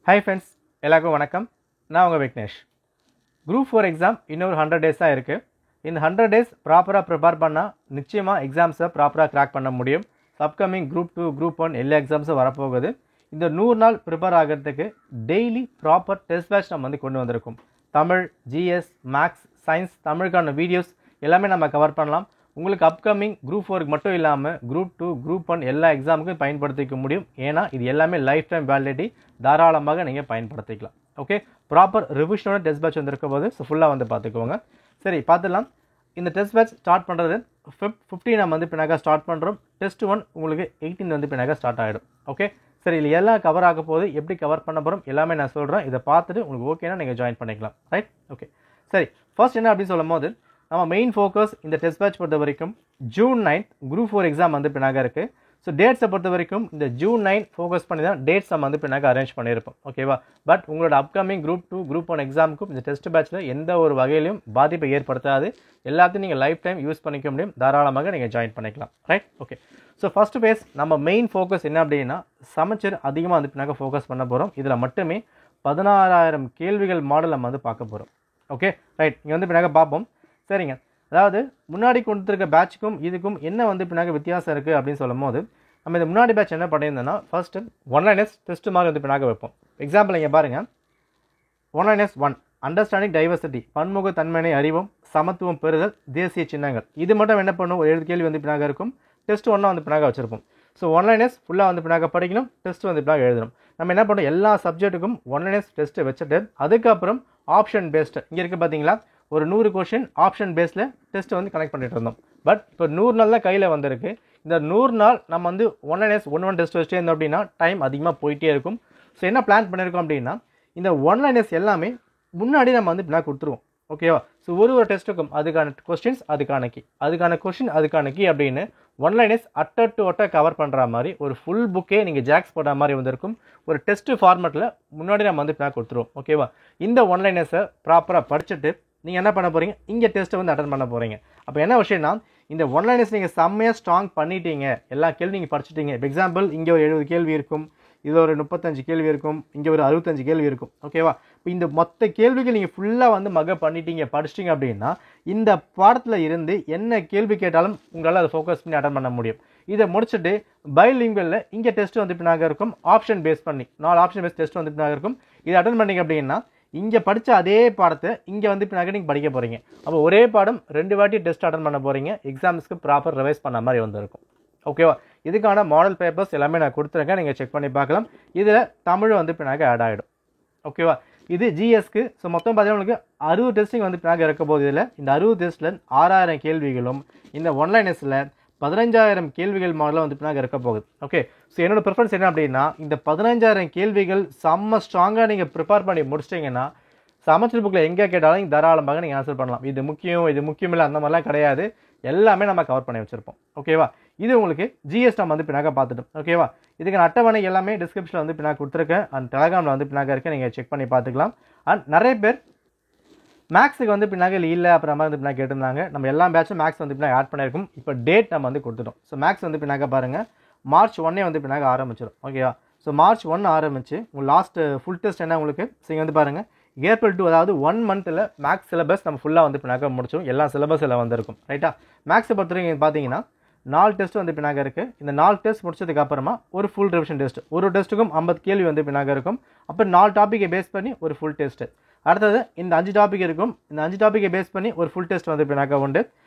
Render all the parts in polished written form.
Hi friends, எல்லாருக்கும் வணக்கம். நான் உங்க விக்னேஷ். Group 4 எக்ஸாம் இன்னொரு 100 days தான் இருக்கு. இந்த 100 days ப்ராப்பரா ப்ரிப்பேர் பண்ணா நிச்சயமா எக்ஸாம்ஸை ப்ராப்பரா கிராக் பண்ண முடியும். அப்கமிங் Group 2, Group 1 எல்லா எக்ஸாம்ஸும் வரப்போகுது. இந்த 100 நாள் ப்ரிப்பேர் ஆகிறதுக்கு டெய்லி ப்ராப்பர் டெஸ்ட் பேட்ச் நம்ம வந்து கொண்டு வந்திருக்கோம். தமிழ், ஜிஎஸ், மேக்ஸ், சயின்ஸ், தமிழுக்கான வீடியோஸ் எல்லாமே நம்ம கவர் பண்ணலாம். உங்களுக்கு அப்கமிங் Group 4 மட்டும் இல்லாமல் Group 2, Group 1 எல்லா எக்ஸாமுக்கும் பயன்படுத்திக்க முடியும். ஏன்னா இது எல்லாமே லைஃப் டைம் வேலிடிட்டி, தாராளமாக நீங்கள் பயன்படுத்திக்கலாம். ஓகே, ப்ராப்பர் ரிவிஷனோட டெஸ்ட் பேட்ச் வந்துருக்க போது ஃபுல்லாக வந்து பார்த்துக்கோங்க. சரி, பார்த்துடலாம். இந்த டெஸ்ட் பேட்ச் ஸ்டார்ட் பண்ணுறது 15 நம்ம வந்து பின்னாக ஸ்டார்ட் பண்ணுறோம். டெஸ்ட் 1 உங்களுக்கு 18 வந்து பின்னாக ஸ்டார்ட் ஆகிடும். ஓகே, சரி, இல்லை எல்லாம் கவர் ஆக போது எப்படி கவர் பண்ண போகிறோம் எல்லாமே நான் சொல்கிறேன். இதை பார்த்துட்டு உங்களுக்கு ஓகேனா நீங்கள் ஜாயின் பண்ணிக்கலாம். ரைட்? ஓகே, சரி, ஃபர்ஸ்ட் என்ன அப்படின்னு சொல்லும் போது நம்ம மெயின் ஃபோக்கஸ் இந்த டெஸ்ட் பேட்ச் பொறுத்த வரைக்கும் June 9 Group 4 எக்ஸாம் வந்து பின்னாக இருக்குது. ஸோ டேட்ஸை பொறுத்த வரைக்கும் இந்த June 9 ஃபோக்கஸ் பண்ணி தான் டேட்ஸ் நம்ம வந்து பின்னாக அரேஞ்ச் பண்ணியிருப்போம். ஓகேவா? பட் உங்களோட அப்கமிங் Group 2, Group 1 எக்ஸாமுக்கும் இந்த டெஸ்ட் பேட்ச்சில் எந்த ஒரு வகையிலும் பாதிப்பை ஏற்படுத்தாது. எல்லாத்தையும் நீங்கள் லைஃப் டைம் யூஸ் பண்ணிக்க முடியும். தாராளமாக நீங்கள் ஜாயின் பண்ணிக்கலாம். Right? Okay, so first phase நம்ம மெயின் ஃபோக்கஸ் என்ன அப்படின்னா சமச்சீர் அதிகமாக வந்து பின்னாக ஃபோக்கஸ் பண்ண போகிறோம். இதில் மட்டுமே 16,000 கேள்விகள் மாடல் நம்ம வந்து பார்க்க போகிறோம். ஓகே, ரைட், இங்கே வந்து பின்னாக பார்ப்போம். சரிங்க, அதாவது முன்னாடி கொடுத்துருக்க பேட்சுக்கும் இதுக்கும் என்ன வந்து பின்னாக வித்தியாசம் இருக்குது அப்படின்னு சொல்லும் போது நம்ம இந்த முன்னாடி பேட்ச் என்ன பண்ணியிருந்தோம்னா ஃபர்ஸ்ட்டு ஒன்லைனர்ஸ் டெஸ்ட் மாதிரி வந்து பின்னாக வைப்போம். எக்ஸாம்பிள் இங்கே பாருங்கள், ஒன்லைனர்ஸ் 1 அண்டர்ஸ்டாண்டிங் டைவர்சிட்டி, பன்முக தன்மையை அறிவும், சமத்துவம் பெறுதல், தேசிய சின்னங்கள். இது மட்டும் என்ன பண்ணும், ஒரு 7 கேள்வி வந்து பின்னாக இருக்கும். டெஸ்ட் 1 வந்து பின்னாக வச்சிருப்போம். ஸோ ஒன்லைனர்ஸ் ஃபுல்லாக வந்து பின்னாக படிக்கணும், டெஸ்ட் வந்து பின்னாக எழுதணும். நம்ம என்ன பண்ணோம், எல்லா சப்ஜெக்ட்டுக்கும் ஒன்லைனர்ஸ் டெஸ்ட்டு வச்சுட்டு அதுக்கப்புறம் ஆப்ஷன் பேஸ்டு இங்கே இருக்குது பார்த்தீங்களா, ஒரு 100 கொஷின் ஆப்ஷன் பேஸில் டெஸ்ட்டை வந்து கனெக்ட் பண்ணிட்டு இருந்தோம். பட் இப்போ 100 நாள் தான் கையில் வந்திருக்கு. இந்த 100 நாள் நம்ம வந்து ஒன்லைனர்ஸ் 1 டெஸ்ட் வச்சுட்டே இருந்தோம் அப்படின்னா டைம் அதிகமாக போயிட்டே இருக்கும். ஸோ என்ன பிளான் பண்ணியிருக்கோம் அப்படின்னா இந்த ஒன்லைனர்ஸ் எல்லாமே முன்னாடி நம்ம வந்து பின்னாடி கொடுத்துருவோம். ஓகேவா? ஸோ ஒரு டெஸ்ட்டுக்கும் அதுக்கான கொஸ்டின்ஸ் அதுக்கான கீ, அதுக்கான கொஸ்டின் அதுக்கான கீ அப்படின்னு one-liners utter to utter cover பண்ணுற மாதிரி ஒரு ஃபுல் புக்கே நீங்கள் ஜாக்ஸ் போடுற மாதிரி வந்திருக்கும். ஒரு டெஸ்ட் ஃபார்மேட்டில் முன்னாடி நம்ம வந்து பின்னாடி கொடுத்துருவோம். ஓகேவா? இந்த ஒன்லைனர்ஸை ப்ராப்பராக படிச்சுட்டு நீங்கள் என்ன பண்ண போகிறீங்க, இங்கே டெஸ்ட்டை வந்து அட்டன் பண்ண போகிறீங்க. அப்போ என்ன விஷயம்னா இந்த ஒன்லைனர்ஸ் நீங்கள் செம்மையாக ஸ்ட்ராங் பண்ணிட்டீங்க, எல்லா கேள்வி நீங்கள் படிச்சுட்டீங்க. இப்போ எக்ஸாம்பிள் இங்கே ஒரு 70 கேள்வி இருக்கும், இது ஒரு 35 கேள்வி இருக்கும், இங்கே ஒரு 65 கேள்வி இருக்கும். ஓகேவா? இப்போ இந்த மொத்த கேள்விகள் நீங்கள் ஃபுல்லாக வந்து படிச்சிட்டிங்க படிச்சிட்டிங்க அப்படின்னா இந்த பாடத்தில் இருந்து என்ன கேள்வி கேட்டாலும் உங்களால் அதை ஃபோக்கஸ் பண்ணி அட்டன் பண்ண முடியும். இதை முடிச்சுட்டு பைலிங்குவலில் இங்கே டெஸ்ட் வந்து பின்னாக இருக்கும். ஆப்ஷன் பேஸ் பண்ணி 4 ஆப்ஷன் பேஸ் டெஸ்ட் வந்து பின்னாக இருக்கும். இதை அட்டன் பண்ணிங்க அப்படின்னா இங்கே படித்த அதே பாடத்தை இங்கே வந்து பின்னாடி நீங்கள் படிக்க போகிறீங்க. அப்போ ஒரே பாடம் 2 வாட்டி டெஸ்ட் அட்டன் பண்ண போகிறீங்க. எக்ஸாம்ஸ்க்கு ப்ராப்பர் ரிவைஸ் பண்ண மாதிரி வந்திருக்கும். ஓகேவா? இதுக்கான மாடல் பேப்பர்ஸ் எல்லாமே நான் கொடுத்துருக்கேன், நீங்கள் செக் பண்ணி பார்க்கலாம். இதில் தமிழ் வந்து பின்னாக ஆட் ஆகிடும். ஓகேவா? இது ஜிஎஸ்க்கு. ஸோ மொத்தம் பார்த்தீங்கன்னா உங்களுக்கு 60 டெஸ்டிங் வந்து பின்னாக இருக்க போது இதில் இந்த 60 டெஸ்ட்டில் 6,000 கேள்விகளும் இந்த ஒன்லைனர்ஸில் 15,000 கேள்விகள் மாடலில் வந்து பின்னாக இருக்க போகுது. ஓகே, ஸோ என்னோட ப்ரிஃபரன்ஸ் என்ன அப்படின்னா இந்த 15,000 கேள்விகள் செம்ம ஸ்ட்ராங்காக நீங்கள் ப்ரிப்பேர் பண்ணி முடிச்சிட்டிங்கன்னா சமச்சீர் புக்கில் எங்கே கேட்டாலும் தாராளமாக நீங்கள் ஆன்சர் பண்ணலாம். இது முக்கியம் இல்லை அந்த மாதிரிலாம் கிடையாது. எல்லாமே நம்ம கவர் பண்ணி வச்சுருப்போம். ஓகேவா? இது உங்களுக்கு ஜிஎஸ் நம்ம வந்து பின்னாக பார்த்துட்டோம். ஓகேவா? இதுக்கு நான் அட்டவணை எல்லாமே டிஸ்கிரிப்ஷனில் வந்து பின்னாக கொடுத்துருக்கேன். அண்ட் டெலகிராமில் வந்து பின்னாக இருக்கேன், நீங்கள் செக் பண்ணி பார்த்துக்கலாம். அண்ட் நிறைய பேர் மேக்ஸுக்கு வந்து பின்னாக இல்லை அப்புறமா வந்து பின்னாக கேட்டிருந்தாங்க. நம்ம எல்லா பேட்சும் மேக்ஸ் வந்து பின்னாக ஆட் பண்ணியிருக்கோம். இப்போ டேட் நம்ம வந்து கொடுத்துட்டோம். ஸோ மேக்ஸ் வந்து பின்னாக பாருங்கள், March 1 வந்து பின்னாக ஆரம்பிச்சிடும். ஓகேவா? ஸோ March 1 ஆரம்பிச்சு உங்கள் லாஸ்ட் ஃபுல் டெஸ்ட் என்ன உங்களுக்கு இங்கே வந்து பாருங்கள் April 2, அதாவது 1 மந்த்தில் மேக்ஸ் சிலபஸ் நம்ம ஃபுல்லாக வந்து பின்னாக முடிச்சிடும். எல்லா சிலபஸ் எல்லாம் வந்திருக்கும். ரைட்டா? மேக்ஸை பொறுத்தவரைக்கும் பார்த்தீங்கன்னா 4 டெஸ்ட் வந்து பின்னாக இருக்குது. இந்த 4 டெஸ்ட் முடிச்சதுக்கு அப்புறமா ஒரு ஃபுல் ரிவிஷன் டெஸ்ட், ஒரு டெஸ்ட்டுக்கும் 50 கேள்வி வந்து பின்னாக இருக்கும். அப்போ 4 டாப்பிக்கை பேஸ் பண்ணி ஒரு ஃபுல் டெஸ்ட்டு. அடுத்தது இந்த 5 டாபிக் இருக்கும். இந்த 5 டாப்பிக்கை பேஸ் பண்ணி ஒரு ஃபுல் டெஸ்ட் வந்து பின்னாக உண்டு.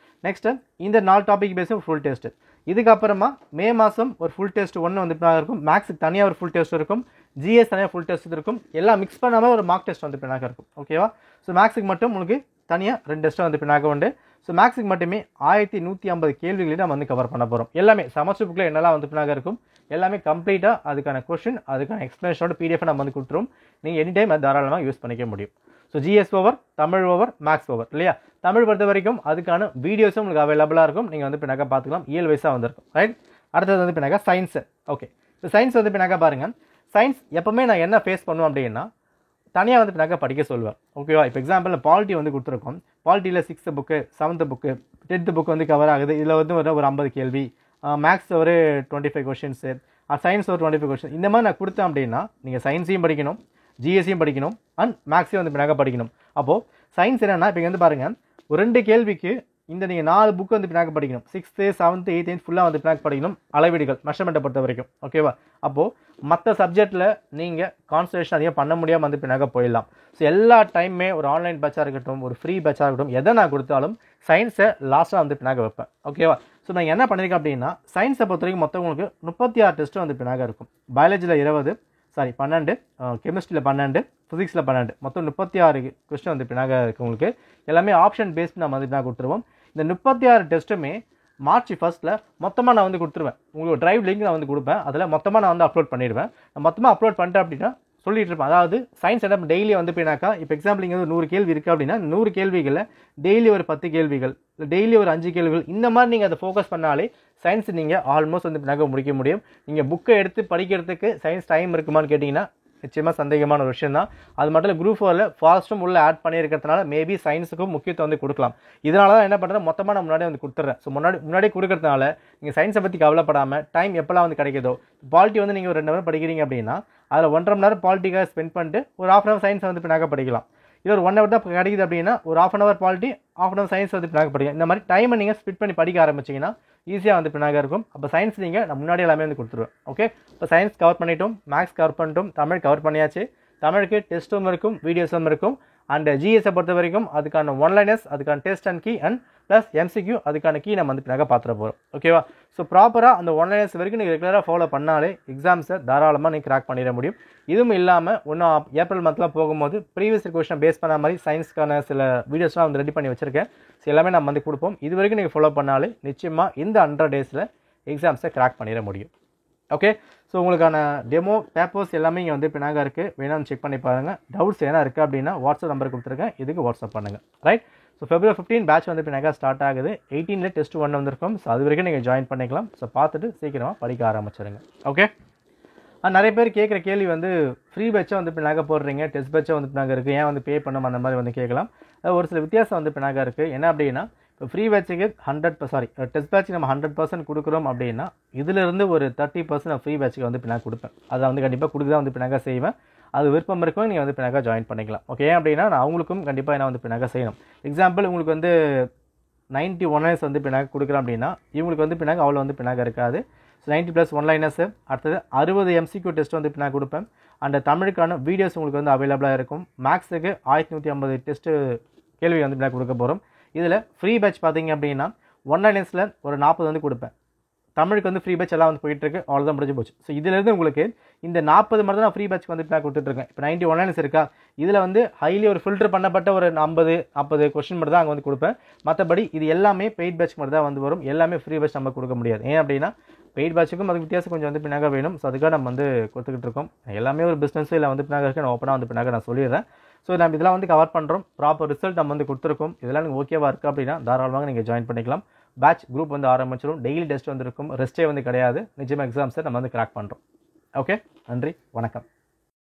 நெக்ஸ்ட்டு இந்த 4 டாபிக் பேஸ் ஃபுல் டெஸ்ட்டு. இதுக்கப்புறமா மே மாதம் ஒரு ஃபுல் டெஸ்ட் 1 வந்து பின்னாக இருக்கும். மேக்ஸுக்கு தனியாக ஒரு ஃபுல் டெஸ்ட் இருக்கும், ஜிஎஸ் தனியாக ஃபுல் டெஸ்ட் இருக்கும். எல்லாம் மிக்ஸ் பண்ணாமல் ஒரு மார்க் டெஸ்ட் வந்து பின்னாக இருக்கும். ஓகேவா? ஸோ மேக்ஸுக்கு மட்டும் உங்களுக்கு தனியாக 2 டெஸ்ட்டு வந்து பின்னாக உண்டு. ஸோ மேக்ஸுக்கு மட்டுமே 1150 கேள்விகளையும் நம்ம வந்து கவர் பண்ண போகிறோம். எல்லாமே சமச்சீர் புக்கில் என்னெல்லாம் வந்து பின்னாக இருக்கும் எல்லாமே கம்ப்ளீட்டாக அதுக்கான கொஷின் அதுக்கான எக்ஸ்ப்ளனேஷனோட பிடிஎஃப் நம்ம வந்து கொடுத்துரும். நீங்கள் எனி டைம் அது தாராளமாக யூஸ் பண்ணிக்க முடியும். So GS over, Tamil over, maths over இல்லையா? தமிழ் பொறுத்த வரைக்கும் அதுக்கான வீடியோஸும் உங்களுக்கு அவைலபிளாக இருக்கும். நீங்கள் வந்து பின்னாக பார்த்துக்கலாம். இயல் வைஸாக வந்திருக்கும். ரைட்? அடுத்தது வந்து பின்னாக சயின்ஸு. ஓகே, ஸோ சயின்ஸ் வந்து பின்னாக பாருங்கள். சயின்ஸ் எப்போவுமே நான் என்ன ஃபேஸ் பண்ணுவேன் அப்படின்னா தனியாக வந்து பின்னாக படிக்க சொல்லுவேன். ஓகேவா? இப்போ எக்ஸாம்பிள் பாலிட்டி வந்து கொடுத்துருக்கோம். பாலிட்டியில் 6th book, 7th book, 10th book வந்து கவர் ஆகுது. இதில் வந்து ஒரு 50 கேள்வி, மேக்ஸ் ஒரு 25 கொஷின்ஸு, சயின்ஸ் ஒரு 25 கொஷின். இந்த மாதிரி நான் கொடுத்தேன் அப்படின்னா நீங்கள் சயின்ஸையும் படிக்கணும், ஜிஎஸ்சியும் படிக்கணும் அண்ட் மேக்ஸையும் வந்து பின்னாக படிக்கணும். அப்போது சயின்ஸ் என்னென்னா இப்போ இங்கே வந்து பாருங்கள், ஒரு 2 கேள்விக்கு இந்த நீங்கள் 4 புக்கு வந்து பின்னாக படிக்கணும். 6th 7th 8th ஃபுல்லாக வந்து பின்னாக படிக்கணும். அளவீடுகள் மெஷர்மெண்ட்டை பொறுத்த வரைக்கும் ஓகேவா. அப்போது மற்ற சப்ஜெக்ட்டில் நீங்கள் கான்சன்ட்ரேஷன் அதிகம் பண்ண முடியாமல் வந்து பின்னாக போயிடலாம். ஸோ எல்லா டைமே ஒரு ஆன்லைன் பேட்சாக இருக்கட்டும், ஒரு ஃப்ரீ பேட்சாக இருக்கட்டும், எதை நான் கொடுத்தாலும் சயின்ஸை லாஸ்ட்டாக வந்து பின்னாக வைப்பேன் ஓகேவா. ஸோ நான் என்ன பண்ணியிருக்கேன் அப்படின்னா, சயின்ஸை பொறுத்த வரைக்கும் மொத்தம் உங்களுக்கு 36 டெஸ்ட்டு வந்து பின்னாக இருக்கும். பயாலஜியில் 20, 12, கெமிஸ்ட்ரியில் 12, ஃபிசிக்ஸில் 12, மொத்தம் 36 கொஸ்டின் வந்து பின்னாக இருக்குது உங்களுக்கு. எல்லாமே ஆப்ஷன் பேஸ்ட் நம்ம வந்து பின்னாக கொடுத்துருவோம். இந்த 36 டெஸ்ட்டுமே March 1 மொத்தமாக நான் வந்து கொடுத்துருவேன். உங்களுக்கு டிரைவ் லிங்க் நான் வந்து கொடுப்பேன். அதில் மொத்தமாக நான் வந்து அப்லோட் பண்ணிடுவேன். நான் மொத்தமாக அப்லோட் பண்ணிட்டேன் அப்படின்னா சொல்லிட்டு இருப்பேன். அதாவது சயின்ஸ் என்ன டெய்லி வந்து போயினாக்கா, இப்போ எக்ஸாம்பிள் இங்கே 100 கேள்வி இருக்குது அப்படின்னா 100 கேள்விகளில் டெய்லி ஒரு 10 கேள்விகள், டெய்லி ஒரு 5 கேள்விகள், இந்த மாதிரி நீங்கள் அதை ஃபோக்கஸ் பண்ணாலே சயின்ஸ் நீங்கள் ஆல்மோஸ்ட் வந்து பின்னாக முடிக்க முடியும். நீங்கள் புக்கை எடுத்து படிக்கிறதுக்கு சயின்ஸ் டைம் இருக்குமான்னு கேட்டிங்கன்னா நிச்சயமாக சந்தேகமான ஒரு விஷயம் தான். அது மட்டும் இல்லை, குரூப் 4ல் ஃபாஸ்ட்டும் உள்ள ஆட் பண்ணியிருக்கிறதுனால மேபி சயின்ஸுக்கும் முக்கியத்துவம் வந்து கொடுக்கலாம். இதனால தான் என்ன பண்ணுறேன், மொத்தமாக நான் முன்னாடியே வந்து கொடுத்துட்றேன். ஸோ முன்னாடியே கொடுக்கறதுனால நீங்கள் சயின்ஸை பற்றி கவலைப்படாமல் டைம் எப்போல்லாம் வந்து கிடைக்குதோ, பாலிட்டி வந்து நீங்கள் ஒரு 2 மணி நேரம் படிக்கிறீங்க அப்படின்னா அதில் 1.5 மணி நேரம் பாலிட்டிக்காக ஸ்பெண்ட் பண்ணிட்டு ஒரு 1/2 hour சயின்ஸ் வந்து பின்னாக படிக்கலாம். இது ஒரு 1 hour தான் கிடைக்குது அப்படின்னா ஒரு 1/2 hour பாலிட்டி, 1/2 hour சயின்ஸ் வந்து பின்னாக படிக்கலாம். இந்த மாதிரி டைமை நீங்கள் ஸ்பிட் பண்ணி படிக்க ஆரம்பிச்சிங்கன்னா ஈஸியாக வந்து பின்னாக இருக்கும். அப்போ சயின்ஸ் நீங்கள் நான் முன்னாடி எல்லாமே வந்து கொடுத்துருவேன். ஓகே, இப்போ சயின்ஸ் கவர் பண்ணிட்டோம், மேக்ஸ் கவர் பண்ணிட்டோம், தமிழ் கவர் பண்ணியாச்சு. தமிழுக்கு டெஸ்ட்டும் இருக்கும், வீடியோஸும் இருக்கும். அண்ட் ஜிஎஸை பொறுத்த வரைக்கும் அதுக்கான ஒன்லைனர்ஸ், அதுக்கான test and key and plus MCQ, அதுக்கான கீ நம்ம வந்து பின்னாக பார்த்துட போகிறோம் ஓகேவா. ஸோ ப்ராப்பராக அந்த ஒன்லைனர்ஸ் வரைக்கும் நீங்கள் ரெகுலராக ஃபாலோ பண்ணாலே எக்ஸாம்ஸை தாராளமாக நீங்கள் கிராக் பண்ணிட முடியும். இதுவும் இல்லாமல் இன்னும் ஏப்ரல் மந்தில் போகும்போது ப்ரீவியஸ் கொஸ்டின் பேஸ் பண்ண மாதிரி சயின்ஸ்க்கான சில வீடியோஸ்லாம் வந்து ரெடி பண்ணி வச்சுருக்கேன். ஸோ எல்லாமே நம்ம வந்து கொடுப்போம். இது வரைக்கும் நீங்கள் ஃபாலோ பண்ணாலே நிச்சயமாக இந்த 100 days எக்ஸாம்ஸை கிராக் பண்ணிட முடியும். ஓகே, ஸோ உங்களுக்கான டெமோ பேப்பர்ஸ் எல்லாமே இங்கே வந்து பின்னாக இருக்குது. வேணாலும் செக் பண்ணி பாருங்கள். டவுட்ஸ் என்ன இருக்குது அப்படின்னா வாட்ஸ்அப் நம்பர் கொடுத்துருக்கேன், இதுக்கு வாட்ஸ்அப் பண்ணுங்கள். ரைட், ஸோ February 15 பேட்ச் வந்து பின்னாக ஸ்டார்ட் ஆகுது. 18ல் டெஸ்ட் 1 வந்திருக்கும். ஸோ அது வரைக்கும் நீங்கள் ஜாயின் பண்ணிக்கலாம். ஸோ பார்த்துட்டு சீக்கிரமாக படிக்க ஆரம்பிச்சிருங்க. ஓகே, நிறைய பேர் கேட்குற கேள்வி வந்து ஃப்ரீ பேட்சை வந்து பின்னாக போடுறீங்க, டெஸ்ட் பேட்சை வந்து பின்னாக இருக்குது, ஏன் வந்து பே பண்ணணும் அந்த மாதிரி வந்து கேட்கலாம். ஒரு சில வித்தியாசம் வந்து பின்னாக இருக்குது. என்ன அப்படின்னா, இப்போ ஃப்ரீ பேட்சுக்கு டெஸ்ட் பேட்சுக்கு நம்ம 100% கொடுக்குறோம் அப்படின்னா இதிலிருந்து ஒரு 30% நான் ஃப்ரீ பேட்சுக்கு வந்து பின்னாக கொடுப்பேன். அதை வந்து கண்டிப்பாக கொடுக்க தான் வந்து பின்னாக செய்வேன். அது விருப்பம் இருக்கும், நீங்கள் வந்து பின்னாக ஜாயின் பண்ணிக்கலாம். ஓகே, ஏன் அப்படின்னா நான் அவங்களுக்கும் கண்டிப்பாக என்ன வந்து பின்னாக செய்யணும். எக்ஸாம்பிள் உங்களுக்கு வந்து 91 liners வந்து பின்னாக கொடுக்குறேன் அப்படின்னா இவங்களுக்கு வந்து பின்னாக அவ்வளோ வந்து பின்னாக இருக்காது. ஸோ 90+ 1 liners, அடுத்தது 60 MCQ டெஸ்ட் வந்து பின்னாக கொடுப்பேன். அண்ட் தமிழுக்கான வீடியோஸ் உங்களுக்கு வந்து அவைலபிளாக இருக்கும். மேக்ஸுக்கு 1150 டெஸ்ட்டு கேள்வி வந்து பின்னாக கொடுக்க போகிறோம். இதில் ஃப்ரீ பேட்ச் பார்த்தீங்க அப்படின்னா 1 linersல ஒரு 40 வந்து கொடுப்பேன். தமிழுக்கு வந்து ஃப்ரீ பேட்ச் எல்லாம் வந்து போயிட்டுருக்கு, அவ்வளோதான் முடிஞ்சு போச்சு. ஸோ இதிலேருந்து உங்களுக்கு இந்த 40 மட்டும் தான் நான் ஃப்ரீ பேட்ச்க்கு வந்து நான் கொடுத்துட்ருக்கேன். இப்போ 91 liners இருக்கா, இதில் வந்து ஹைலி ஒரு ஃபில்டர் பண்ணப்பட்ட ஒரு 50 கொஸ்டின் மட்டும் தான் அங்கே வந்து கொடுப்பேன். மற்றபடி இது எல்லாமே பெய்ட் பேட்ச் மட்டும் தான் வந்து வரும். எல்லாமே ஃப்ரீ பேட்ச் நம்ம கொடுக்க முடியாது. ஏன் அப்படின்னா பெய்ட் பேட்சுக்கும் அதுக்கு வித்தியாசம் கொஞ்சம் வந்து பின்னாக வேணும். ஸோ அதுக்காக நம்ம வந்து கொடுத்துக்கிட்டு இருக்கோம். எல்லாமே ஒரு பிஸ்னஸ் இல்லை வந்து பின்னாக இருக்குது, நான் ஓப்பனாக வந்து பின்னாக நான் சொல்லிடுறேன். ஸோ நம்ம இதெல்லாம் வந்து கவர் பண்ணுறோம். ப்ராப்பர் ரிசல்ட் நம்ம வந்து கொடுத்துருக்கோம். இதெல்லாம் நீங்கள் ஓகேவாக இருக்குது அப்படின்னா தாராளமாக நீங்கள் ஜாயின் பண்ணிக்கலாம். பேட்ச் குரூப் வந்து ஆரம்பிச்சிடும். டெய்லி டெஸ்ட் வந்து இருக்கும், ரெஸ்ட்டே வந்து கிடையாது. நிச்சயமாக எக்ஸாம்ஸை நம்ம வந்து கிராக் பண்ணுறோம். ஓகே, நன்றி, வணக்கம்.